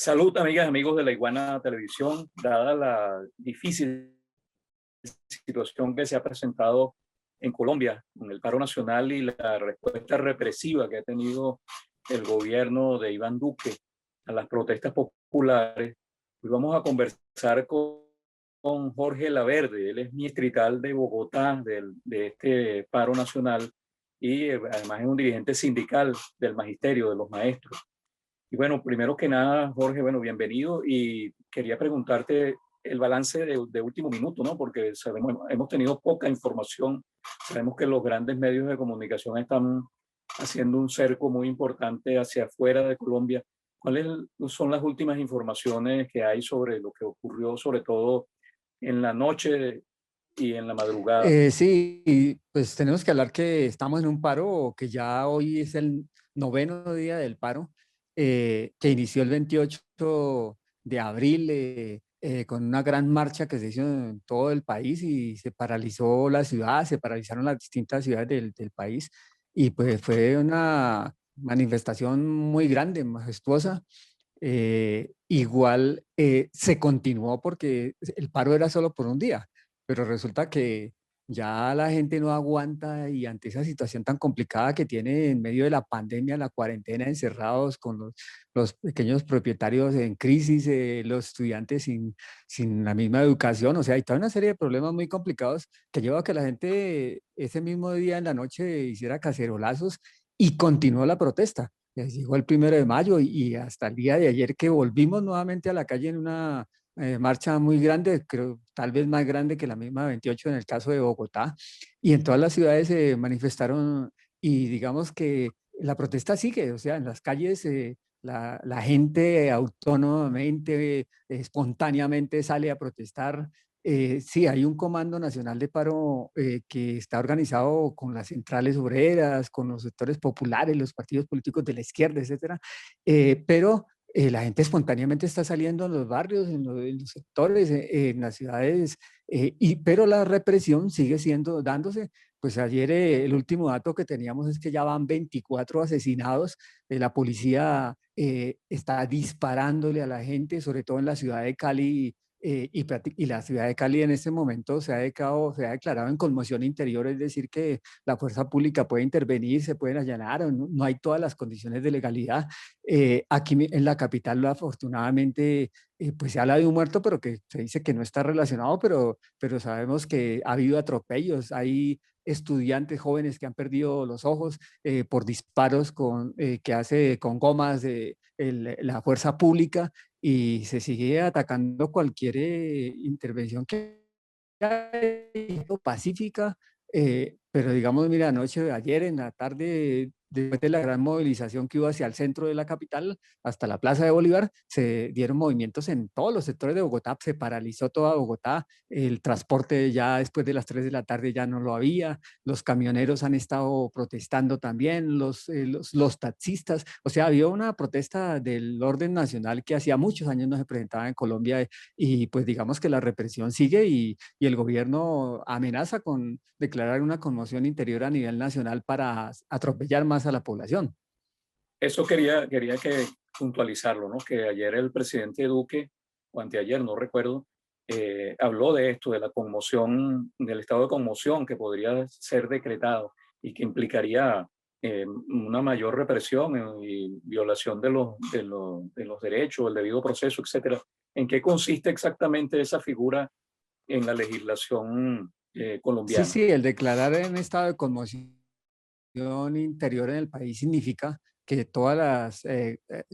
Salud, amigas y amigos de la Iguana Televisión. Dada la difícil situación que se ha presentado en Colombia con el paro nacional y la respuesta represiva que ha tenido el gobierno de Iván Duque a las protestas populares, hoy vamos a conversar con Jorge Laverde. Él es distrital de Bogotá, de este paro nacional, y además es un dirigente sindical del magisterio, de los maestros. Y bueno, primero que nada, Jorge, bueno, bienvenido, y quería preguntarte el balance de último minuto, ¿no? Porque sabemos, hemos tenido poca información, sabemos que los grandes medios de comunicación están haciendo un cerco muy importante hacia afuera de Colombia. ¿Cuáles son las últimas informaciones que hay sobre lo que ocurrió, sobre todo en la noche y en la madrugada? Sí, pues tenemos que hablar que estamos en un paro, que ya hoy es el noveno día del paro, que inició el 28 de abril con una gran marcha que se hizo en todo el país y se paralizó la ciudad, se paralizaron las distintas ciudades del país y pues fue una manifestación muy grande, majestuosa. Igual se continuó porque el paro era solo por un día, pero resulta que ya la gente no aguanta y ante esa situación tan complicada que tiene en medio de la pandemia, la cuarentena, encerrados con los pequeños propietarios en crisis, los estudiantes sin la misma educación, o sea, hay toda una serie de problemas muy complicados que lleva a que la gente ese mismo día en la noche hiciera cacerolazos y continuó la protesta. Ya llegó el 1 de mayo y hasta el día de ayer que volvimos nuevamente a la calle en una marcha muy grande, creo tal vez más grande que la misma 28 en el caso de Bogotá, y en todas las ciudades se manifestaron y digamos que la protesta sigue, o sea, en las calles la gente autónomamente, espontáneamente sale a protestar. Sí, hay un Comando Nacional de Paro que está organizado con las centrales obreras, con los sectores populares, los partidos políticos de la izquierda, etcétera, pero la gente espontáneamente está saliendo en los barrios, en los sectores, en las ciudades, pero la represión sigue siendo, dándose. Pues ayer el último dato que teníamos es que ya van 24 asesinados. La policía está disparándole a la gente, sobre todo en la ciudad de Cali. Y la ciudad de Cali en este momento se ha declarado en conmoción interior, es decir, que la fuerza pública puede intervenir, se pueden allanar, no hay todas las condiciones de legalidad. Aquí en la capital, afortunadamente, pues se habla de un muerto, pero que se dice que no está relacionado, pero sabemos que ha habido atropellos, hay estudiantes jóvenes que han perdido los ojos por disparos que hace con gomas de la fuerza pública y se sigue atacando cualquier intervención que pacífica, pero digamos, mira, anoche, ayer en la tarde, después de la gran movilización que hubo hacia el centro de la capital, hasta la Plaza de Bolívar, se dieron movimientos en todos los sectores de Bogotá, se paralizó toda Bogotá, el transporte ya después de las 3 de la tarde ya no lo había, los camioneros han estado protestando también, los taxistas, o sea, había una protesta del orden nacional que hacía muchos años no se presentaba en Colombia y pues digamos que la represión sigue y el gobierno amenaza con declarar una conmoción interior a nivel nacional para atropellar más a la población. Eso quería que puntualizarlo, ¿no? Que ayer el presidente Duque, o anteayer, no recuerdo, habló de esto, de la conmoción, del estado de conmoción que podría ser decretado y que implicaría una mayor represión y violación de los derechos, el debido proceso, etcétera. ¿En qué consiste exactamente esa figura en la legislación Sí, colombiana? sí, el declarar en estado de conmoción interior en el país significa que todas las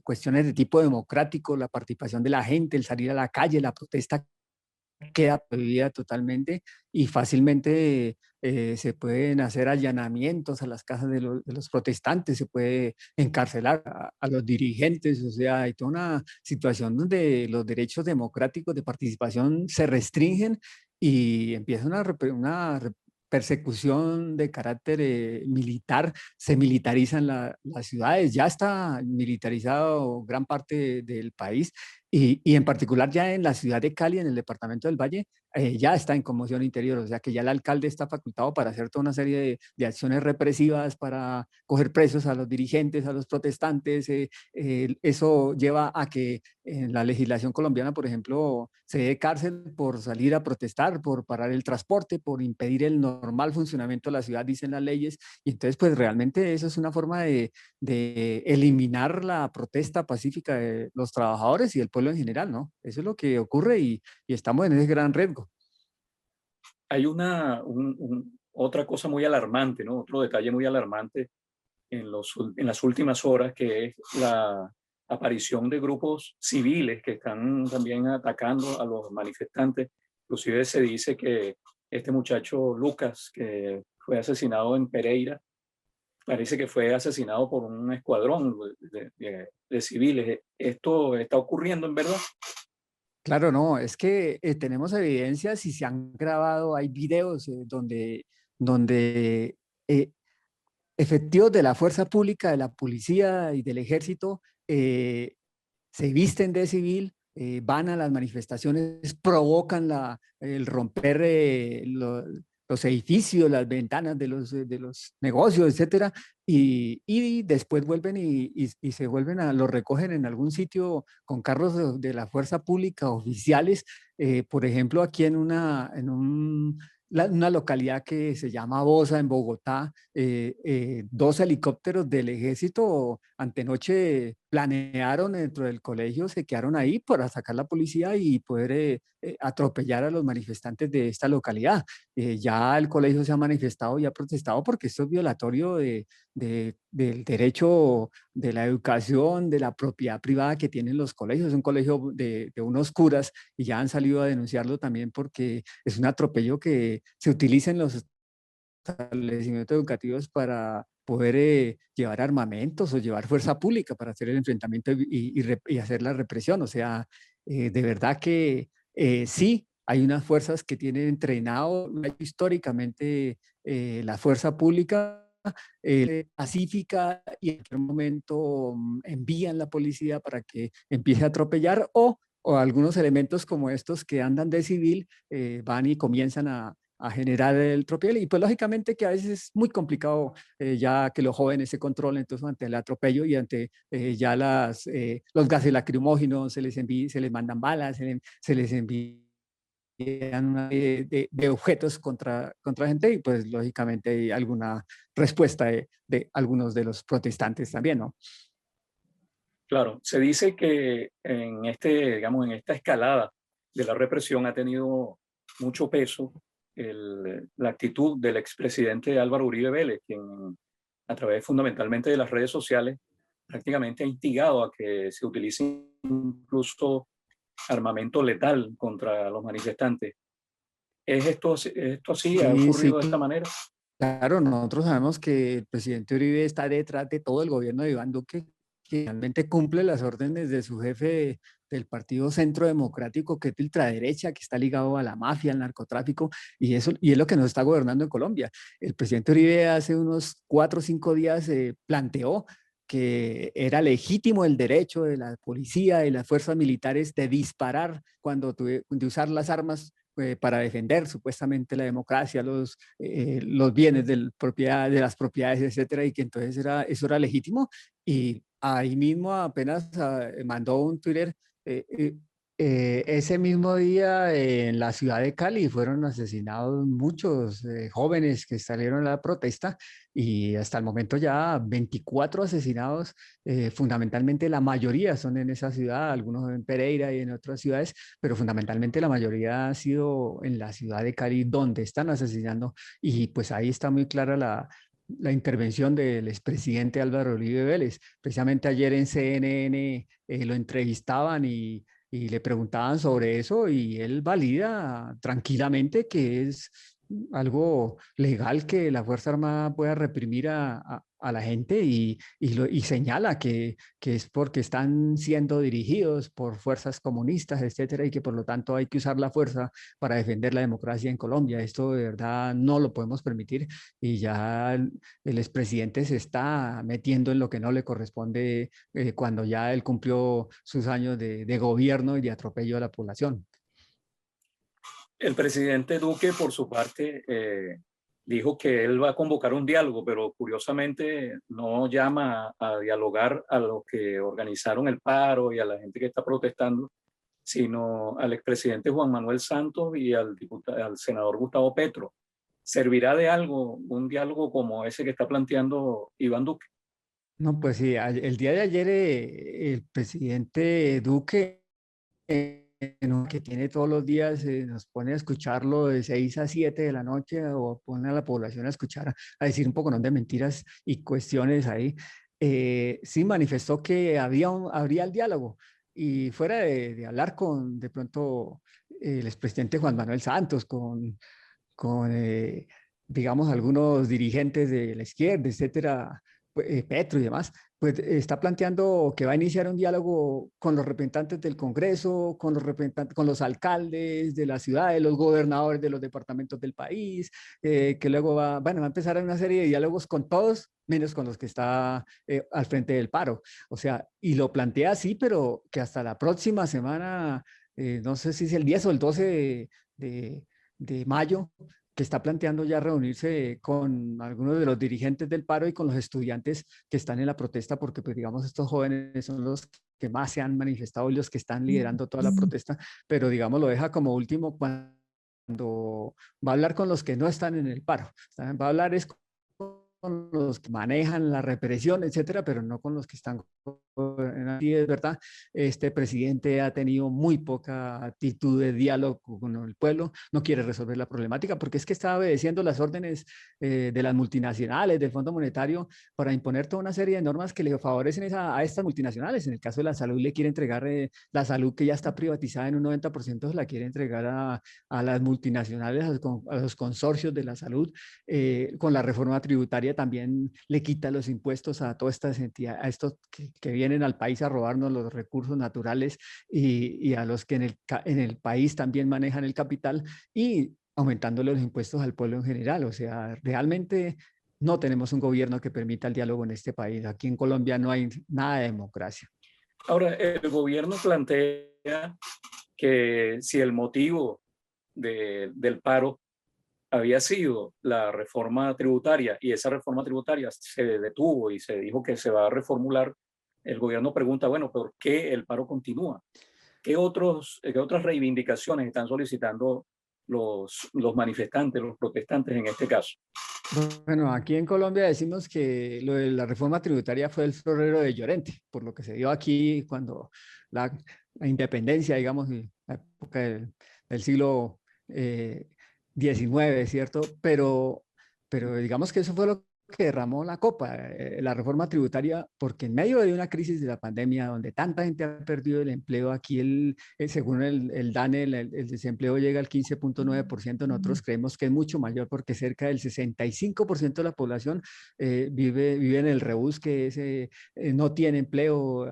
cuestiones de tipo democrático, la participación de la gente, el salir a la calle, la protesta queda prohibida totalmente y fácilmente se pueden hacer allanamientos a las casas de los protestantes, se puede encarcelar a los dirigentes, o sea, hay toda una situación donde los derechos democráticos de participación se restringen y empieza persecución de carácter militar, se militarizan las ciudades, ya está militarizado gran parte del país Y en particular ya en la ciudad de Cali, en el departamento del Valle, ya está en conmoción interior, o sea que ya el alcalde está facultado para hacer toda una serie de acciones represivas, para coger presos a los dirigentes, a los protestantes. Eso lleva a que en la legislación colombiana, por ejemplo, se dé cárcel por salir a protestar, por parar el transporte, por impedir el normal funcionamiento de la ciudad, dicen las leyes. Y entonces, pues realmente eso es una forma de eliminar la protesta pacífica de los trabajadores y del pueblo en general, ¿no? Eso es lo que ocurre y estamos en ese gran riesgo. Hay otra cosa muy alarmante, ¿no? Otro detalle muy alarmante en las últimas horas, que es la aparición de grupos civiles que están también atacando a los manifestantes. Inclusive se dice que este muchacho Lucas, que fue asesinado en Pereira, parece que fue asesinado por un escuadrón de civiles. ¿Esto está ocurriendo en verdad? Claro, no, es que tenemos evidencias y se han grabado, hay videos donde eh, efectivos de la fuerza pública, de la policía y del ejército se visten de civil, van a las manifestaciones, provocan el romper los edificios, las ventanas de los negocios, etcétera, y después vuelven y se vuelven los recogen en algún sitio con carros de la fuerza pública oficiales, por ejemplo, aquí una localidad que se llama Bosa, en Bogotá, dos helicópteros del ejército antenoche planearon dentro del colegio, se quedaron ahí para sacar la policía y poder atropellar a los manifestantes de esta localidad. Ya el colegio se ha manifestado y ha protestado porque esto es violatorio del derecho de la educación, de la propiedad privada que tienen los colegios. Es un colegio de unos curas y ya han salido a denunciarlo también porque es un atropello que se utiliza en los establecimientos educativos para poder llevar armamentos o llevar fuerza pública para hacer el enfrentamiento y hacer la represión. O sea, de verdad que sí, hay unas fuerzas que tienen entrenado históricamente la fuerza pública pacífica y en aquel momento envían la policía para que empiece a atropellar o algunos elementos como estos que andan de civil van y comienzan a generar el tropel y pues lógicamente que a veces es muy complicado ya que los jóvenes se controlen, entonces ante el atropello y ante ya los gases lacrimógenos se les mandan balas, se les envían de objetos contra gente y pues lógicamente hay alguna respuesta de algunos de los protestantes también, ¿no? Claro, se dice que digamos, en esta escalada de la represión ha tenido mucho peso la actitud del expresidente Álvaro Uribe Vélez, quien a través fundamentalmente de las redes sociales prácticamente ha instigado a que se utilice incluso armamento letal contra los manifestantes. ¿Esto así? ¿Ha Sí, sí, ocurrido de esta manera? claro, nosotros sabemos que el presidente Uribe está detrás de todo el gobierno de Iván Duque, que realmente cumple las órdenes de su jefe del Partido Centro Democrático, que es de ultraderecha, que está ligado a la mafia, al narcotráfico, y es lo que nos está gobernando en Colombia. El presidente Uribe hace unos 4 o 5 días planteó que era legítimo el derecho de la policía y las fuerzas militares de disparar de usar las armas para defender supuestamente la democracia, los bienes de las propiedades, etcétera, y que entonces eso era legítimo. Y ahí mismo apenas mandó un Twitter. eh, eh, ese mismo día en la ciudad de Cali fueron asesinados muchos jóvenes que salieron a la protesta y hasta el momento ya 24 asesinados, fundamentalmente la mayoría son en esa ciudad, algunos en Pereira y en otras ciudades, pero fundamentalmente la mayoría ha sido en la ciudad de Cali donde están asesinando y pues ahí está muy clara la intervención del expresidente Álvaro Uribe Vélez. Precisamente ayer en CNN lo entrevistaban y le preguntaban sobre eso y él valida tranquilamente que es algo legal que la Fuerza Armada pueda reprimir a la gente y señala que es porque están siendo dirigidos por fuerzas comunistas, etcétera, y que por lo tanto hay que usar la fuerza para defender la democracia en Colombia. Esto de verdad no lo podemos permitir y ya el expresidente se está metiendo en lo que no le corresponde cuando ya él cumplió sus años de gobierno y de atropello a la población. El presidente Duque, por su parte, dijo que él va a convocar un diálogo, pero curiosamente no llama a dialogar a los que organizaron el paro y a la gente que está protestando, sino al expresidente Juan Manuel Santos y al senador Gustavo Petro. ¿Servirá de algo un diálogo como ese que está planteando Iván Duque? No, pues sí, el día de ayer el presidente Duque, que tiene todos los días, nos pone a escucharlo de 6 a 7 de la noche o pone a la población a escuchar, a decir un poco de mentiras y cuestiones ahí. Sí manifestó que habría el diálogo y fuera de hablar con de pronto el expresidente Juan Manuel Santos, con digamos, algunos dirigentes de la izquierda, etcétera, Petro y demás, pues está planteando que va a iniciar un diálogo con los representantes del Congreso, con los representantes, con los alcaldes de la ciudad, los gobernadores de los departamentos del país, que luego va a empezar una serie de diálogos con todos, menos con los que está al frente del paro. O sea, y lo plantea así, pero que hasta la próxima semana, no sé si es el 10 o el 12 de mayo, que está planteando ya reunirse con algunos de los dirigentes del paro y con los estudiantes que están en la protesta, porque pues digamos estos jóvenes son los que más se han manifestado y los que están liderando toda la protesta, pero digamos lo deja como último cuando va a hablar con los que no están en el paro. Va a hablar es con los que manejan la represión, etcétera, pero no con los que están. Y es verdad, este presidente ha tenido muy poca actitud de diálogo con el pueblo, no quiere resolver la problemática porque es que está obedeciendo las órdenes de las multinacionales, del Fondo Monetario, para imponer toda una serie de normas que le favorecen a estas multinacionales. En el caso de la salud, le quiere entregar la salud que ya está privatizada en un 90%, se la quiere entregar a las multinacionales, a los consorcios de la salud. Con la reforma tributaria también le quita los impuestos a todas estas entidades, a estos que vienen al país a robarnos los recursos naturales y a los que en el país también manejan el capital y aumentándole los impuestos al pueblo en general. O sea, realmente no tenemos un gobierno que permita el diálogo en este país. Aquí en Colombia no hay nada de democracia. Ahora, el gobierno plantea que si el motivo del paro había sido la reforma tributaria y esa reforma tributaria se detuvo y se dijo que se va a reformular, el gobierno pregunta, bueno, ¿por qué el paro continúa? ¿Qué otras reivindicaciones están solicitando los manifestantes, los protestantes en este caso? Bueno, aquí en Colombia decimos que lo de la reforma tributaria fue el florero de Llorente, por lo que se dio aquí cuando la, la independencia, digamos, en la época del siglo XIX, ¿cierto? Pero digamos que eso fue lo que derramó la copa, la reforma tributaria, porque en medio de una crisis de la pandemia, donde tanta gente ha perdido el empleo, aquí según el DANE, el desempleo llega al 15,9%. Nosotros creemos que es mucho mayor porque cerca del 65% de la población vive en el rebusque, no tiene empleo,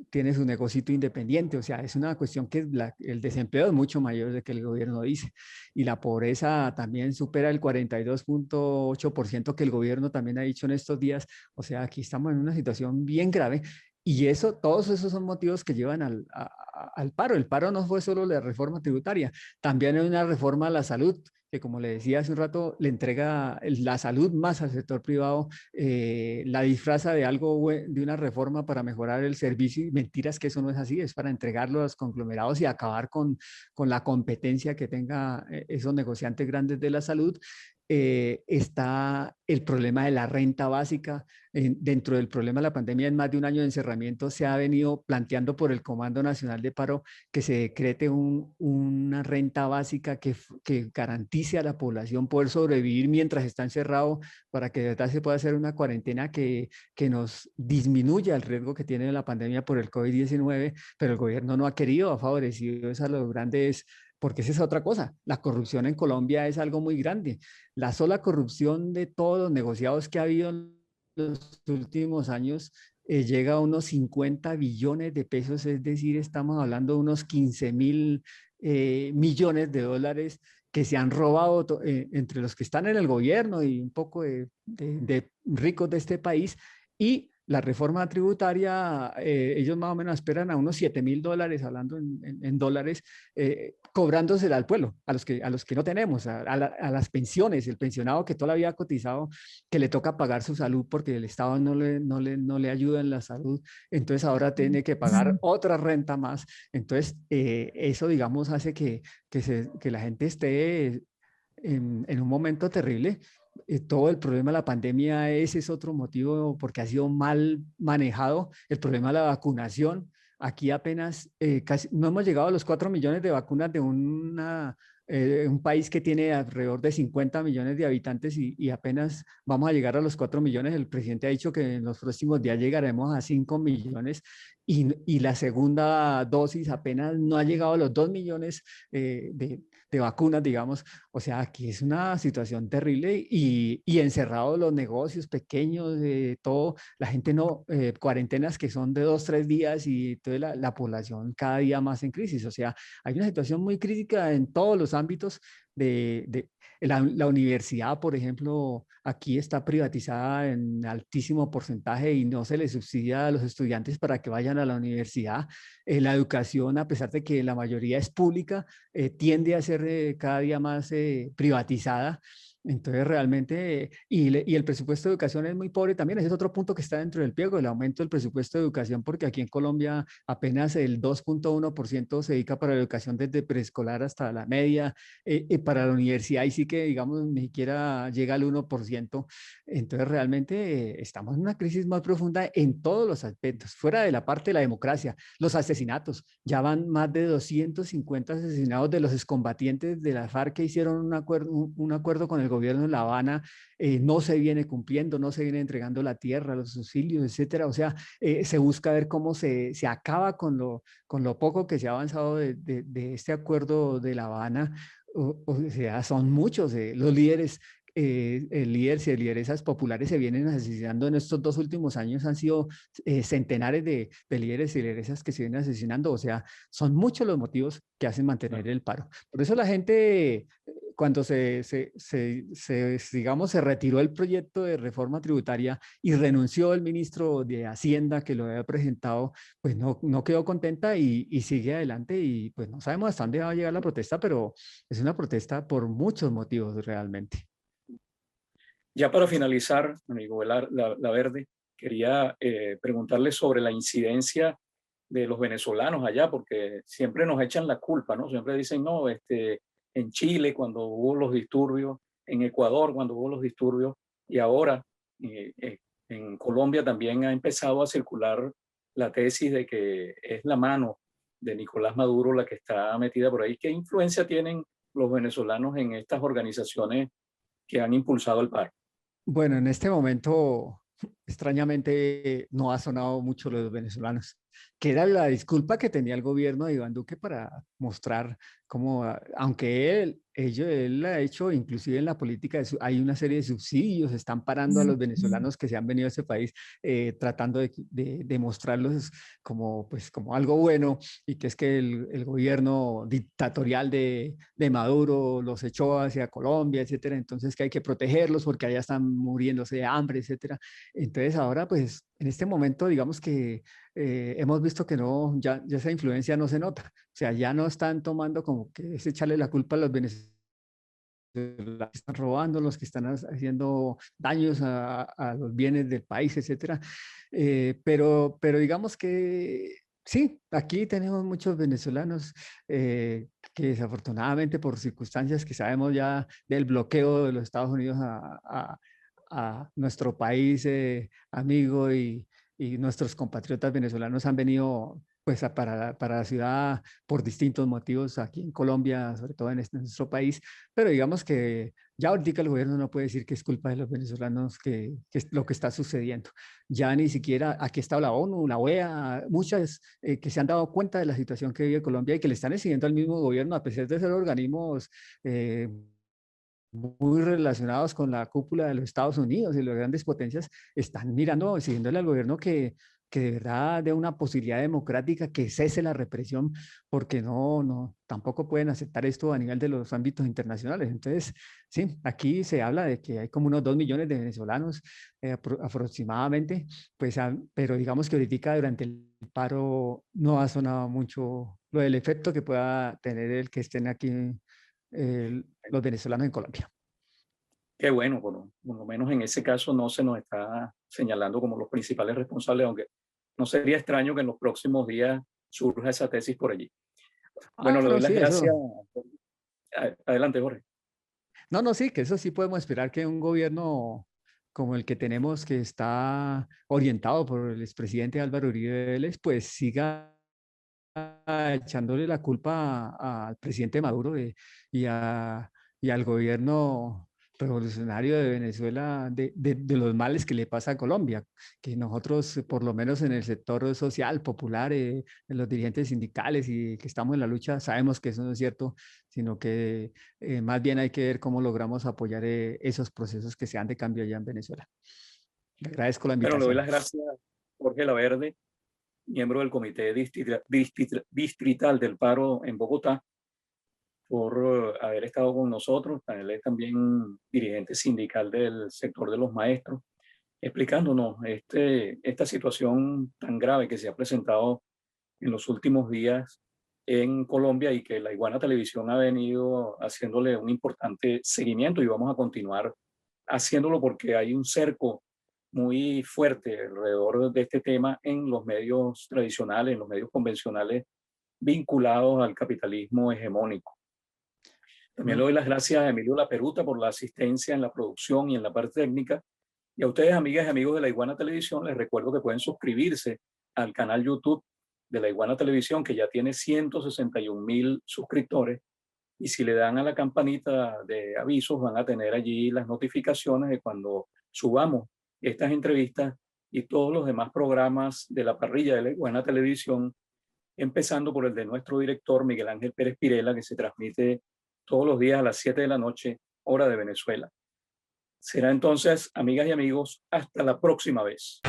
tiene su negocito independiente. O sea, es una cuestión que el desempleo es mucho mayor de que el gobierno dice. Y la pobreza también supera el 42,8% que el gobierno también ha dicho en estos días. O sea, aquí estamos en una situación bien grave. Y eso, todos esos son motivos que llevan al paro. El paro no fue solo la reforma tributaria, también hay una reforma a la salud, que como le decía hace un rato, le entrega la salud más al sector privado, la disfraza de algo, de una reforma para mejorar el servicio y mentiras que eso no es así, es para entregarlo a los conglomerados y acabar con la competencia que tenga esos negociantes grandes de la salud. Está el problema de la renta básica. Dentro del problema de la pandemia, en más de un año de encerramiento, se ha venido planteando por el Comando Nacional de Paro que se decrete una renta básica que garantice a la población poder sobrevivir mientras está encerrado, para que de verdad se pueda hacer una cuarentena que nos disminuya el riesgo que tiene la pandemia por el COVID-19, pero el gobierno no ha querido, ha favorecido a los grandes porque esa es otra cosa. La corrupción en Colombia es algo muy grande. La sola corrupción de todos los negociados que ha habido en los últimos años llega a unos 50 billones de pesos, es decir, estamos hablando de unos 15.000 millones de dólares que se han robado entre los que están en el gobierno y un poco de ricos de este país. Y la reforma tributaria, ellos más o menos esperan a unos 7.000 dólares, hablando en dólares, cobrándosela al pueblo, a los que no tenemos, a las pensiones, el pensionado que toda la vida ha cotizado, que le toca pagar su salud porque el Estado no le ayuda en la salud, entonces ahora tiene que pagar otra renta más. Entonces, eso, digamos, hace que la gente esté en un momento terrible. Todo el problema de la pandemia, ese es otro motivo porque ha sido mal manejado. El problema de la vacunación. Aquí apenas casi no hemos llegado a los 4 millones de vacunas de un país que tiene alrededor de 50 millones de habitantes y apenas vamos a llegar a los 4 millones. El presidente ha dicho que en los próximos días llegaremos a 5 millones y la segunda dosis apenas no ha llegado a los 2 millones de vacunas, digamos. O sea, aquí es una situación terrible y encerrados los negocios pequeños, todo, la gente no, cuarentenas que son de 2, 3 días y toda la población cada día más en crisis. O sea, hay una situación muy crítica en todos los ámbitos de la universidad, por ejemplo, aquí está privatizada en altísimo porcentaje y no se le subsidia a los estudiantes para que vayan a la universidad. La educación, a pesar de que la mayoría es pública, tiende a ser cada día más privatizada. Entonces, realmente, y el presupuesto de educación es muy pobre también. Ese es otro punto que está dentro del pliego, el aumento del presupuesto de educación, porque aquí en Colombia apenas el 2,1% se dedica para la educación desde preescolar hasta la media, para la universidad, y sí que, digamos, ni siquiera llega al 1%. Entonces, realmente estamos en una crisis más profunda en todos los aspectos, fuera de la parte de la democracia. Los asesinatos, ya van más de 250 asesinados de los excombatientes de la FARC que hicieron un acuerdo con el gobierno de La Habana, no se viene cumpliendo, no se viene entregando la tierra, los subsidios, etcétera. O sea, se busca ver cómo se acaba con lo poco que se ha avanzado de este acuerdo de La Habana. O sea, son muchos los líderes. Líderes y lideresas populares se vienen asesinando en estos 2 últimos años, han sido centenares de líderes y lideresas que se vienen asesinando. O sea, son muchos los motivos que hacen mantener el paro. Por eso la gente, cuando digamos, se retiró el proyecto de reforma tributaria y renunció el ministro de Hacienda que lo había presentado, pues no quedó contenta y sigue adelante, y pues no sabemos hasta dónde va a llegar la protesta, pero es una protesta por muchos motivos realmente. Ya para finalizar, amigo Verde, quería preguntarle sobre la incidencia de los venezolanos allá, porque siempre nos echan la culpa, ¿no? Siempre dicen, no, en Chile cuando hubo los disturbios, en Ecuador cuando hubo los disturbios, y ahora en Colombia también ha empezado a circular la tesis de que es la mano de Nicolás Maduro la que está metida por ahí. ¿Qué influencia tienen los venezolanos en estas organizaciones que han impulsado el paro? Bueno, en este momento, extrañamente, no ha sonado mucho lo de los venezolanos, que era la disculpa que tenía el gobierno de Iván Duque para mostrar cómo, aunque él ha hecho, inclusive en la política, hay una serie de subsidios, están parando a los venezolanos que se han venido a este país, tratando de mostrarlos como, pues, como algo bueno, y que es que el gobierno dictatorial de Maduro los echó hacia Colombia, etcétera. Entonces, que hay que protegerlos porque allá están muriéndose de hambre, etcétera. Entonces, ahora, pues, en este momento, digamos que hemos visto que no, ya esa influencia no se nota. O sea, ya no están tomando como que es echarle la culpa a los venezolanos que están robando, los que están haciendo daños a los bienes del país, etcétera. Pero digamos que sí, aquí tenemos muchos venezolanos que desafortunadamente, por circunstancias que sabemos ya del bloqueo de los Estados Unidos a nuestro país amigo, y nuestros compatriotas venezolanos han venido pues para la ciudad por distintos motivos aquí en Colombia, sobre todo en, en nuestro país, pero digamos que ya ahorita el gobierno no puede decir que es culpa de los venezolanos que es lo que está sucediendo. Ya ni siquiera aquí está la ONU, la OEA, muchas que se han dado cuenta de la situación que vive Colombia y que le están exigiendo al mismo gobierno, a pesar de ser organismos eh, muy relacionados con la cúpula de los Estados Unidos y las grandes potencias, están mirando, exigiéndole al gobierno que de verdad dé una posibilidad democrática, que cese la represión, porque tampoco pueden aceptar esto a nivel de los ámbitos internacionales. Entonces, sí, aquí se habla de que hay como unos 2 millones de venezolanos aproximadamente, pues, pero digamos que ahorita durante el paro no ha sonado mucho lo del efecto que pueda tener el que estén aquí los venezolanos en Colombia. Qué bueno, por lo menos en ese caso no se nos está señalando como los principales responsables, aunque no sería extraño que en los próximos días surja esa tesis por allí. Bueno, Ah, le no, doy las sí, eso. gracias. Adelante, Jorge. No, no, sí, que eso sí podemos esperar que un gobierno como el que tenemos, que está orientado por el expresidente Álvaro Uribe Vélez, pues siga echándole la culpa al presidente Maduro y, y al gobierno revolucionario de Venezuela de los males que le pasa a Colombia, que nosotros, por lo menos en el sector social, popular, en los dirigentes sindicales y que estamos en la lucha, sabemos que eso no es cierto, sino que más bien hay que ver cómo logramos apoyar esos procesos que se han de cambio allá en Venezuela. Le agradezco la Bueno, le doy invitación. las gracias a Jorge Laverde, miembro del Comité Distrital del Paro en Bogotá, por haber estado con nosotros. Él es también dirigente sindical del sector de los maestros, explicándonos esta situación tan grave que se ha presentado en los últimos días en Colombia y que la Iguana Televisión ha venido haciéndole un importante seguimiento y vamos a continuar haciéndolo porque hay un cerco muy fuerte alrededor de este tema en los medios tradicionales, en los medios convencionales vinculados al capitalismo hegemónico. También le No, doy las gracias a Emilio Laperuta por la asistencia en la producción y en la parte técnica. Y a ustedes, amigas y amigos de La Iguana Televisión, les recuerdo que pueden suscribirse al canal YouTube de La Iguana Televisión, que ya tiene 161,000 suscriptores. Y si le dan a la campanita de avisos, van a tener allí las notificaciones de cuando subamos estas entrevistas y todos los demás programas de la parrilla de La Iguana Televisión, empezando por el de nuestro director Miguel Ángel Pérez Pirela, que se transmite todos los días a las 7 de la noche, hora de Venezuela. Será entonces, amigas y amigos, hasta la próxima vez.